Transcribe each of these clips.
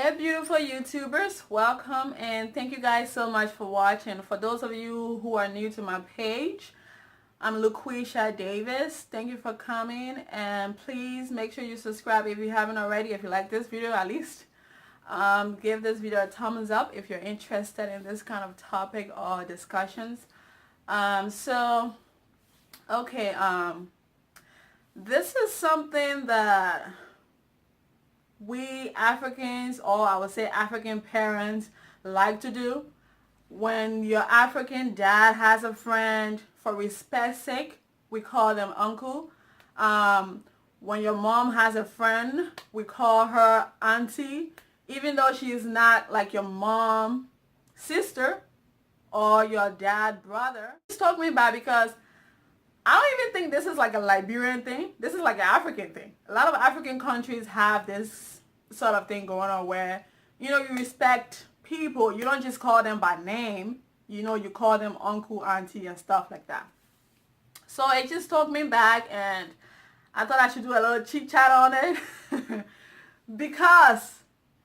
Hey beautiful YouTubers, welcome and thank you guys so much for watching. For those of you who are new to my page, I'm Luqisha Davis. Thank you for coming and please make sure you subscribe if you haven't already. If you like this video, at least give this video a thumbs up if you're interested in this kind of topic or discussions. Okay, this is something that we Africans, or I would say African parents, like to do. When your African dad has a friend, for respect's sake, we call them uncle. When your mom has a friend, we call her auntie, even though she's not like your mom sister or your dad brother. This took me back because I don't even think this is like a Liberian thing. This is like an African thing. A lot of African countries have this sort of thing going on where, you respect people. You don't just call them by name. You call them uncle, auntie, and stuff like that. So it just took me back, and I thought I should do a little chit chat on it. Because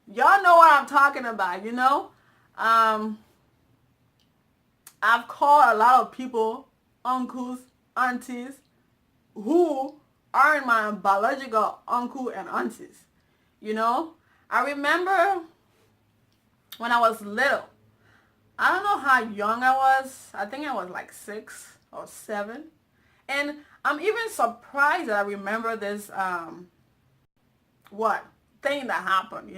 y'all know what I'm talking about, I've called a lot of people uncles, aunties who aren't my biological uncle and aunties. I remember when I was little, I don't know how young I was. I think I was like 6 or 7. And I'm even surprised that I remember this thing that happened,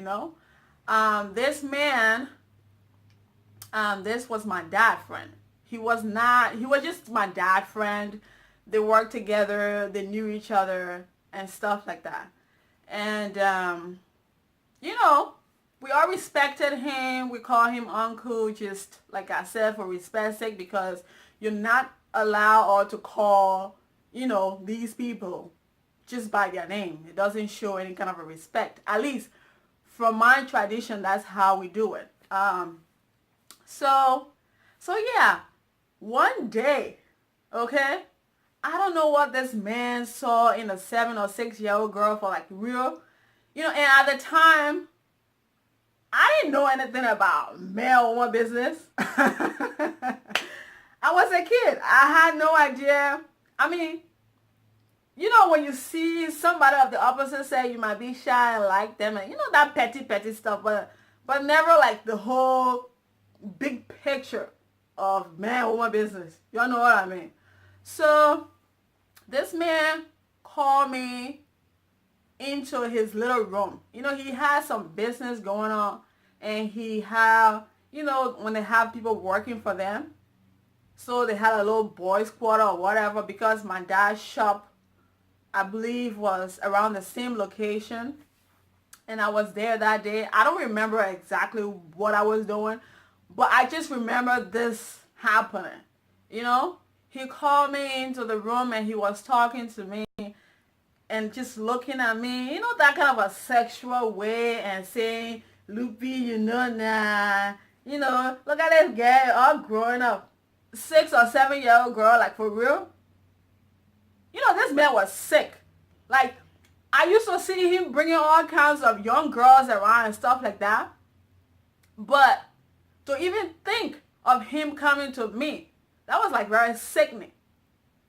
this man, this was my dad friend. He was just my dad friend. They worked together, they knew each other and stuff like that. And, we all respected him. We call him uncle, just like I said, for respect's sake, because you're not allowed to call, these people just by their name. It doesn't show any kind of a respect. At least from my tradition, that's how we do it. So yeah, one day, okay, I don't know what this man saw in a 7 or 6-year-old girl for like real, and at the time, I didn't know anything about male business. I was a kid. I had no idea. I mean, when you see somebody of the opposite sex, you might be shy and like them, and that petty stuff, but never like the whole big picture of man-woman business. Y'all know what I mean. So this man called me into his little room. He had some business going on, and he had, when they have people working for them, so they had a little boys quarter or whatever, because my dad's shop, I believe, was around the same location, and I was there that day. I don't remember exactly what I was doing, but I just remember this happening. He called me into the room and he was talking to me and just looking at me, that kind of a sexual way, and saying, "Loopy, nah, look at this guy all growing up, 6 or 7-year-old girl, like for real." This man was sick. Like, I used to see him bringing all kinds of young girls around and stuff like that. But to even think of him coming to me, that was like very sickening.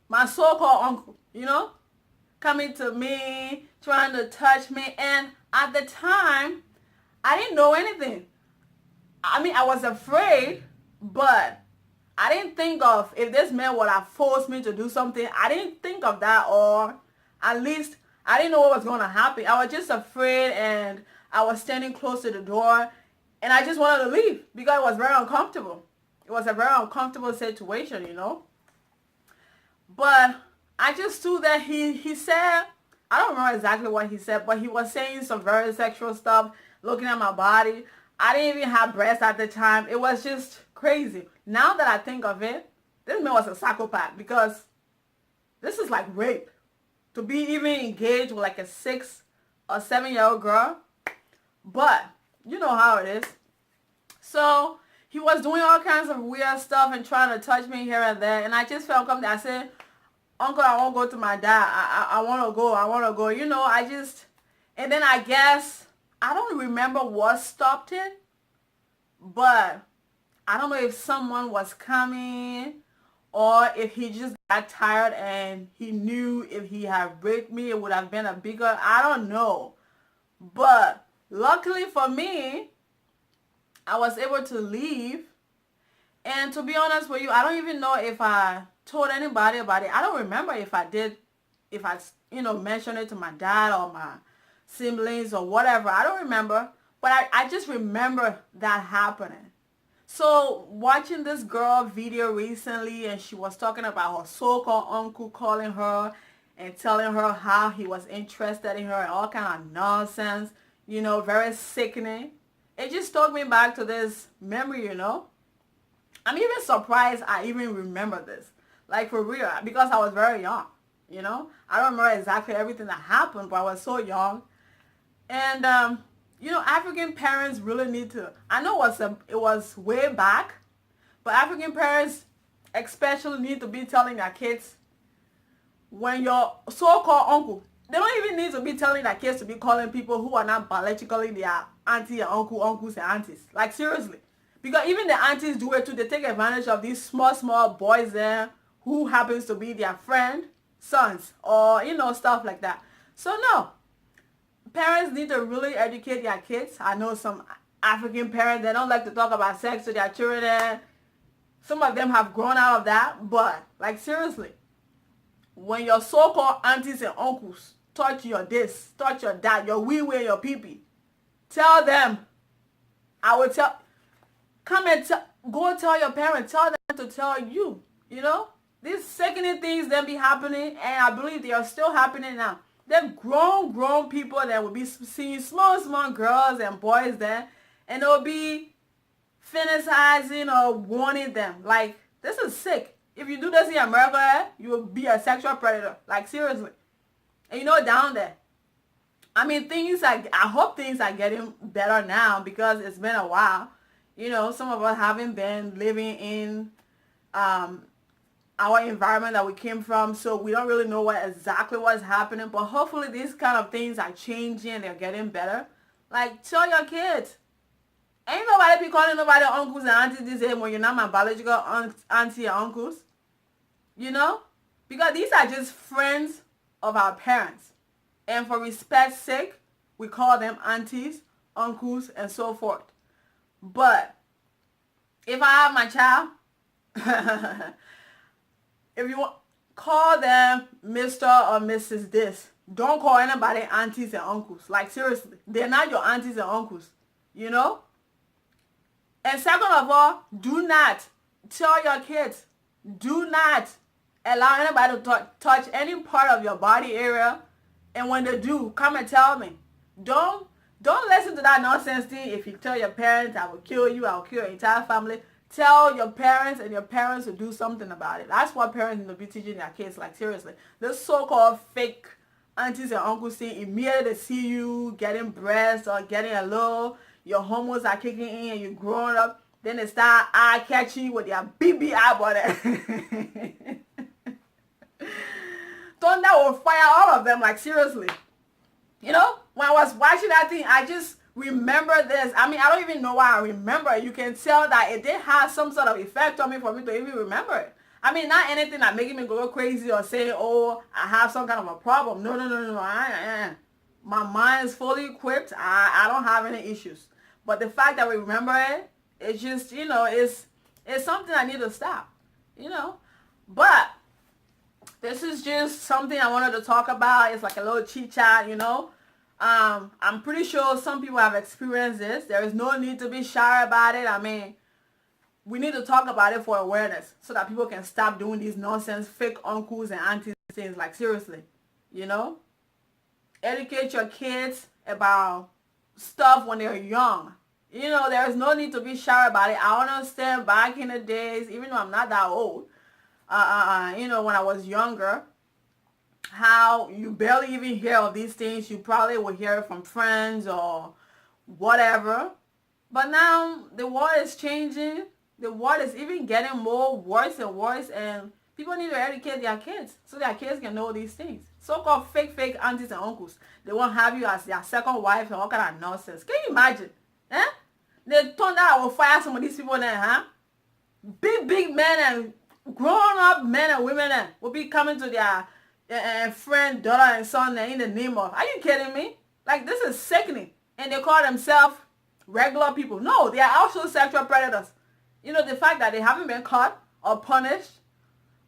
My so-called uncle, coming to me, trying to touch me. And at the time, I didn't know anything. I mean, I was afraid, but I didn't think of if this man would have forced me to do something. I didn't think of that, or at least I didn't know what was going to happen. I was just afraid, and I was standing close to the door, and I just wanted to leave because it was very uncomfortable. It was a very uncomfortable situation, But I just knew that he said, I don't remember exactly what he said, but he was saying some very sexual stuff, looking at my body. I didn't even have breasts at the time. It was just crazy. Now that I think of it, this man was a psychopath, because this is like rape. To be even engaged with like a 6 or 7-year-old girl. But you know how it is. So he was doing all kinds of weird stuff and trying to touch me here and there. And I just felt comfortable. I said, "Uncle, I won't go to my dad. I want to go. I want to go." And then I guess I don't remember what stopped it, but I don't know if someone was coming or if he just got tired and he knew if he had raped me, it would have been a bigger, I don't know. But luckily for me, I was able to leave. And to be honest with you, I don't even know if I told anybody about it. I don't remember if I did, if I, mentioned it to my dad or my siblings or whatever. I don't remember. But I just remember that happening. So watching this girl video recently, and she was talking about her so-called uncle calling her and telling her how he was interested in her and all kind of nonsense, very sickening. It just took me back to this memory. I'm even surprised I even remember this. Like for real, because I was very young. I don't remember exactly everything that happened, but I was so young. And African parents really need to. I know it was way back, but African parents especially need to be telling their kids when your so-called uncle. They don't even need to be telling their kids to be calling people who are not biologically their auntie and uncle, uncles and aunties. Like seriously, because even the aunties do it too. They take advantage of these small boys there who happens to be their friend, sons, or stuff like that. So no, parents need to really educate their kids. I know some African parents, they don't like to talk about sex to their children. Some of them have grown out of that, but like seriously, when your so-called aunties and uncles touch your this, touch your that, your wee, your pee-pee, tell them, I will tell, come and go tell your parents, tell them to tell you, these sickening things that be happening, and I believe they are still happening now. Them grown people that will be seeing small girls and boys there, and they'll be fantasizing or warning them. Like, this is sick. If you do this in America, you will be a sexual predator. Like, seriously. And down there, I mean, I hope things are getting better now because it's been a while. Some of us haven't been living in our environment that we came from, so we don't really know exactly what's happening, but hopefully these kind of things are changing, they're getting better. Like, tell your kids, ain't nobody be calling nobody uncles and aunties these days when you're not my biological auntie and uncles, because these are just friends of our parents, and for respect's sake we call them aunties, uncles, and so forth. But if I have my child, if you want, call them Mr. or Mrs. this. Don't call anybody aunties and uncles. Like seriously, they're not your aunties and uncles, And second of all, do not tell your kids, do not allow anybody to touch any part of your body area. And when they do, come and tell me. Don't listen to that nonsense thing. If you tell your parents, I will kill you, I will kill your entire family. Tell your parents, and your parents will do something about it. That's what parents need to be teaching their kids. Like seriously, this so-called fake aunties and uncles thing, immediately they see you getting breasts or getting a little, your hormones are kicking in and you're growing up, then they start eye catching with their BB eyeball. Thunder will fire all of them. Like seriously, when I was watching that thing, I just remember this. I mean, I don't even know why I remember it. You can tell that it did have some sort of effect on me for me to even remember it. I mean, not anything that making me go crazy or say, oh, I have some kind of a problem. No. My mind is fully equipped. I don't have any issues. But the fact that we remember it, it's just, it's something I need to stop, But this is just something I wanted to talk about. It's like a little chit chat, I'm pretty sure some people have experienced this. There is no need to be shy about it. I mean, we need to talk about it for awareness so that people can stop doing these nonsense fake uncles and aunties things. Like seriously, educate your kids about stuff when they're young. There is no need to be shy about it. I understand back in the days, even though I'm not that old, when I was younger, how you barely even hear of these things. You probably will hear it from friends or whatever. But now the world is changing. The world is even getting more worse and worse, and People need to educate their kids so their kids can know these things. So-called fake aunties and uncles. They won't have you as their second wife and all kind of nonsense. Can you imagine? Eh? They thought that I will fire some of these people then, huh? Big men and grown-up men and women will be coming to their friend, daughter, and son in the name of. Are you kidding me? Like, this is sickening. And they call themselves regular people. No, they are also sexual predators. You know, the fact that they haven't been caught or punished,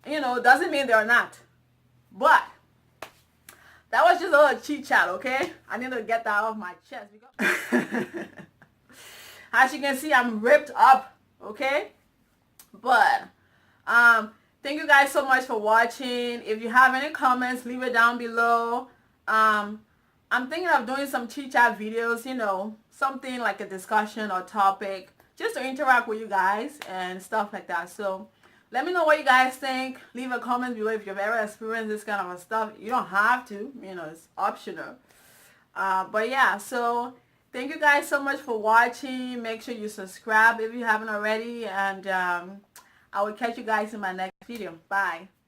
you know, doesn't mean they're not. But that was just a little chit chat, okay? I need to get that off my chest. Because as you can see, I'm ripped up, okay? But thank you guys so much for watching. If you have any comments, leave it down below. I'm thinking of doing some chit chat videos, you know, something like a discussion or topic, just to interact with you guys and stuff like that. So let me know what you guys think. Leave a comment below if you've ever experienced this kind of stuff. You don't have to, you know, it's optional. But yeah, so thank you guys so much for watching. Make sure you subscribe if you haven't already. And I will catch you guys in my next video. Bye.